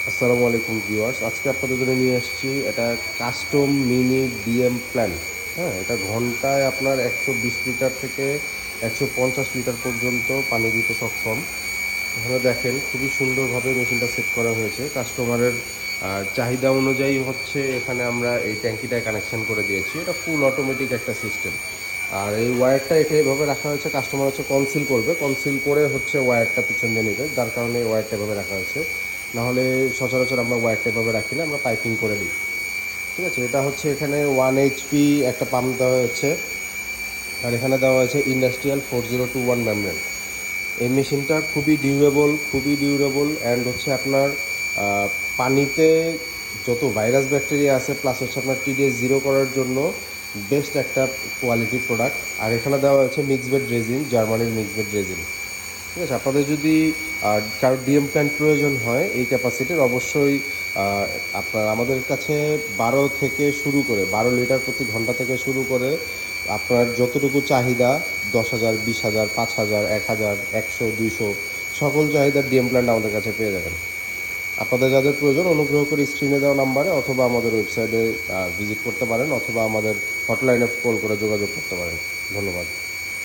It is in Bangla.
আসসালামু আলাইকুম ভিউয়ার্স, আজকে আপনাদের জন্য নিয়ে আসছি এটা কাস্টম মিনি ডিএম প্ল্যান। হ্যাঁ, এটা ঘন্টায় আপনার 120 লিটার থেকে 150 লিটার পর্যন্ত পানি দিতে সক্ষম। এখানে দেখেন খুবই সুন্দরভাবে মেশিনটা সেট করা হয়েছে কাস্টমারের চাহিদা অনুযায়ী। হচ্ছে এখানে আমরা এই ট্যাঙ্কিটায় কানেকশন করে দিয়েছি। এটা ফুল অটোমেটিক একটা সিস্টেম। আর এই ওয়্যারটা এইভাবে রাখা হয়েছে, কাস্টমার হচ্ছে কনসিল করবে, কনসিল করে হচ্ছে ওয়্যারটা পিছন দিয়ে নেবে, যার কারণে এই ওয়্যারটা এভাবে রাখা হয়েছে। নাহলে সচরাচর আমরা ওয়্যারটা এভাবে রাখি না, আমরা পাইপিং করে দিই। ঠিক আছে, এটা হচ্ছে এখানে 1 HP একটা পাম্প দেওয়া হয়েছে। আর এখানে দেওয়া হয়েছে ইন্ডাস্ট্রিয়াল 4021 মেমব্রেন। এই মেশিনটা খুবই ডিউরেবল অ্যান্ড হচ্ছে আপনার পানিতে যত ভাইরাস ব্যাকটেরিয়া আছে, প্লাস হচ্ছে আপনার টিডিএস জিরো করার জন্য বেস্ট একটা কোয়ালিটি প্রোডাক্ট। আর এখানে দেওয়া হয়েছে মিক্সবেড রেজিন, জার্মানির মিক্সবেড রেজিন। ঠিক আছে, আপনাদের যদি কারো ডিএম প্ল্যান্ট প্রয়োজন হয় এই ক্যাপাসিটির, অবশ্যই আপনার আমাদের কাছে 12 লিটার প্রতি ঘন্টা থেকে শুরু করে আপনার যতটুকু চাহিদা, 10,000, 20,000, 5,000, 1,000, 100, 200 সকল চাহিদার ডিএম প্ল্যান্ট আমাদের কাছে পেয়ে যাবেন। আপনাদের যাদের প্রয়োজন অনুগ্রহ করে স্ক্রিনে দেওয়া নাম্বারে অথবা আমাদের ওয়েবসাইটে ভিজিট করতে পারেন, অথবা আমাদের হটলাইনে কল করে যোগাযোগ করতে পারেন। ধন্যবাদ।